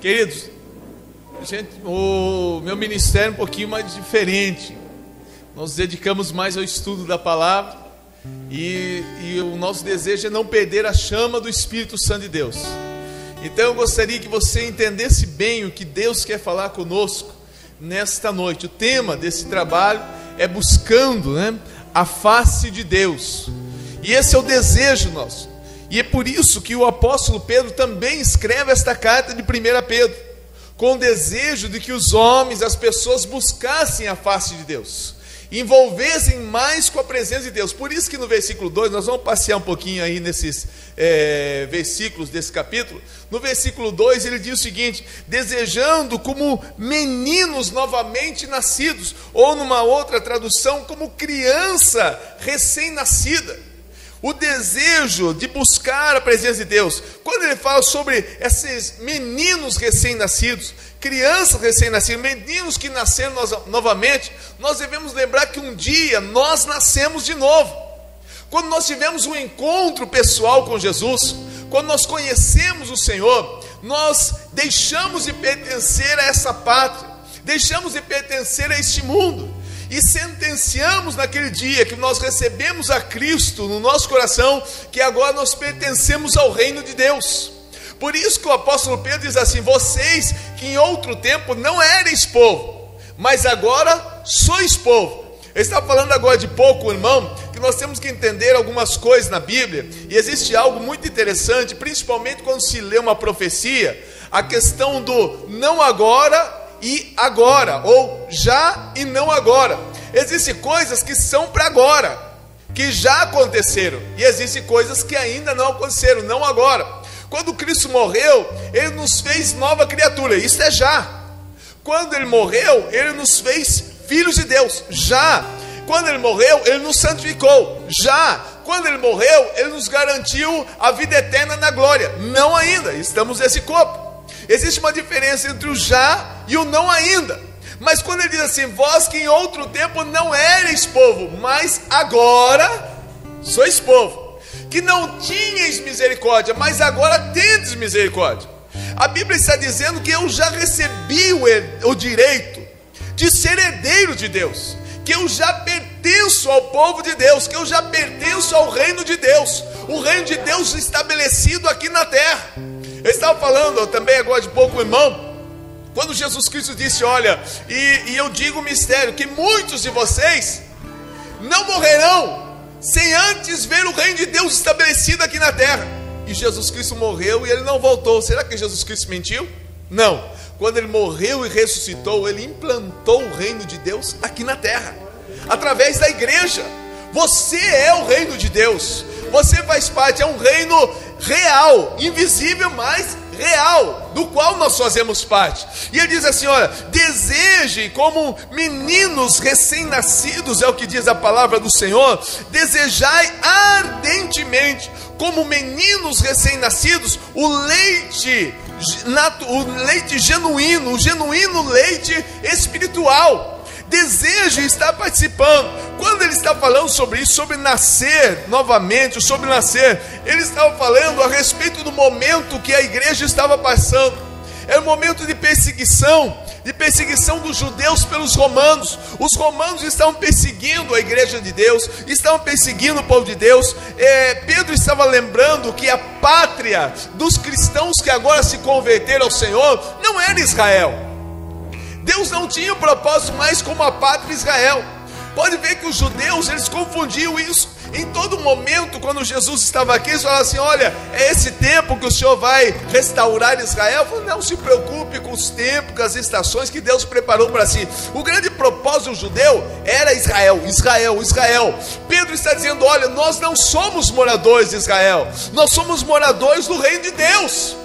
Queridos, o meu ministério é um pouquinho mais diferente. Nós nos dedicamos mais ao estudo da palavra e o nosso desejo é não perder a chama do Espírito Santo de Deus. Então eu gostaria que você entendesse bem o que Deus quer falar conosco nesta noite. O tema desse trabalho é buscando, a face de Deus. E esse é o desejo nosso. E é por isso que o apóstolo Pedro também escreve esta carta de 1 Pedro, com o desejo de que os homens, as pessoas buscassem a face de Deus, envolvessem mais com a presença de Deus. Por isso que no versículo 2, nós vamos passear um pouquinho aí nesses versículos desse capítulo. No versículo 2 ele diz o seguinte: desejando como meninos novamente nascidos, ou numa outra tradução, como criança recém-nascida. O desejo de buscar a presença de Deus. Quando ele fala sobre esses meninos recém-nascidos, crianças recém-nascidas, meninos que nasceram novamente, nós devemos lembrar que um dia nós nascemos de novo. Quando nós tivemos um encontro pessoal com Jesus, quando nós conhecemos o Senhor, nós deixamos de pertencer a essa pátria, deixamos de pertencer a este mundo, e sentenciamos naquele dia que nós recebemos a Cristo no nosso coração, que agora nós pertencemos ao reino de Deus. Por isso que o apóstolo Pedro diz assim: vocês que em outro tempo não erais povo, mas agora sois povo. Ele está falando agora de pouco, irmão, que nós temos que entender algumas coisas na Bíblia, e existe algo muito interessante, principalmente quando se lê uma profecia, a questão do não agora e agora, ou já e não agora. Existem coisas que são para agora, que já aconteceram, e existem coisas que ainda não aconteceram, não agora. Quando Cristo morreu, Ele nos fez nova criatura, isso é já. Quando Ele morreu, Ele nos fez filhos de Deus, já. Quando Ele morreu, Ele nos santificou, já. Quando Ele morreu, Ele nos garantiu a vida eterna na glória, não ainda, estamos nesse corpo. Existe uma diferença entre o já e o não ainda. Mas quando ele diz assim: vós que em outro tempo não erais povo, mas agora sois povo, que não tinhais misericórdia, mas agora tendes misericórdia. A Bíblia está dizendo que eu já recebi o direito de ser herdeiro de Deus, que eu já pertenço ao povo de Deus, que eu já pertenço ao reino de Deus, o reino de Deus estabelecido aqui na terra. Eu estava falando também agora de pouco, irmão, quando Jesus Cristo disse: olha, e eu digo o mistério, que muitos de vocês não morrerão sem antes ver o reino de Deus estabelecido aqui na terra. E Jesus Cristo morreu e Ele não voltou. Será que Jesus Cristo mentiu? Não. Quando Ele morreu e ressuscitou, Ele implantou o reino de Deus aqui na terra, através da igreja. Você é o reino de Deus, você faz parte, é um reino real, invisível, mas real, do qual nós fazemos parte. E ele diz assim: olha, desejem como meninos recém-nascidos, é o que diz a palavra do Senhor, desejai ardentemente, como meninos recém-nascidos, o leite genuíno, o genuíno leite espiritual. Deseja estar participando. Quando ele está falando sobre isso, sobre nascer novamente, sobre nascer, ele estava falando a respeito do momento que a igreja estava passando. Era um momento de perseguição dos judeus pelos romanos. Os romanos estavam perseguindo a igreja de Deus, estavam perseguindo o povo de Deus. Pedro estava lembrando que a pátria dos cristãos que agora se converteram ao Senhor não era Israel. Deus não tinha o propósito mais como a pátria Israel. Pode ver que os judeus, eles confundiam isso. Em todo momento, quando Jesus estava aqui, eles falavam assim: olha, é esse tempo que o Senhor vai restaurar Israel. Falei: não se preocupe com os tempos, com as estações que Deus preparou para si. O grande propósito judeu era Israel, Israel, Israel. Pedro está dizendo: olha, nós não somos moradores de Israel, nós somos moradores do reino de Deus.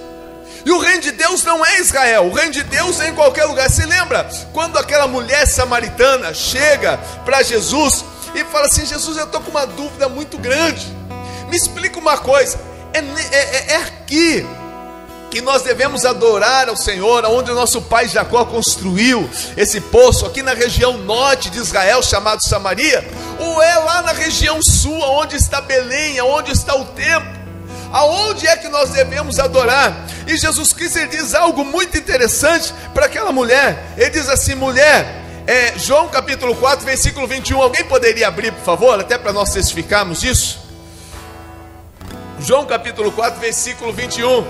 E o reino de Deus não é Israel, o reino de Deus é em qualquer lugar. Você lembra quando aquela mulher samaritana chega para Jesus e fala assim: Jesus, eu estou com uma dúvida muito grande, me explica uma coisa, é aqui que nós devemos adorar ao Senhor, onde o nosso pai Jacó construiu esse poço, aqui na região norte de Israel, chamado Samaria, ou é lá na região sul, onde está Belém, onde está o templo? Aonde é que nós devemos adorar? E Jesus Cristo, ele diz algo muito interessante para aquela mulher. Ele diz assim: mulher, João capítulo 4, versículo 21. Alguém poderia abrir, por favor, até para nós testificarmos isso? João capítulo 4, versículo 21.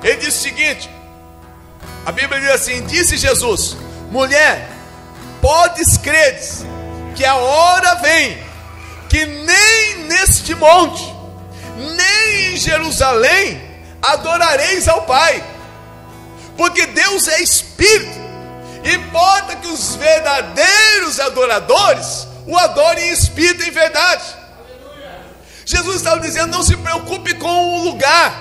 Ele diz o seguinte: a Bíblia diz assim: disse Jesus: mulher, podes crer que a hora vem, que nem neste monte, nem em Jerusalém, adorareis ao Pai, porque Deus é Espírito, importa que os verdadeiros adoradores o adorem em Espírito e em verdade. Jesus estava dizendo: não se preocupe com o lugar,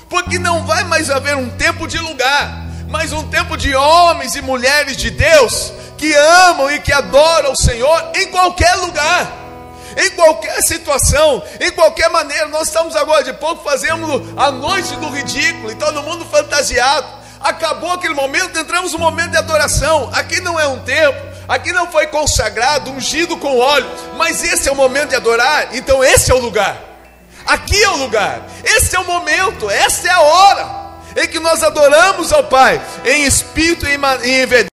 porque não vai mais haver um tempo de lugar, mas um tempo de homens e mulheres de Deus, que amam e que adoram o Senhor em qualquer lugar, em qualquer situação, em qualquer maneira. Nós estamos agora de pouco fazendo a noite do ridículo, e todo mundo fantasiado. Acabou aquele momento, entramos no momento de adoração. Aqui não é um templo, aqui não foi consagrado, ungido com óleo, mas esse é o momento de adorar. Então esse é o lugar, aqui é o lugar, esse é o momento, essa é a hora em que nós adoramos ao Pai em espírito e em verdade.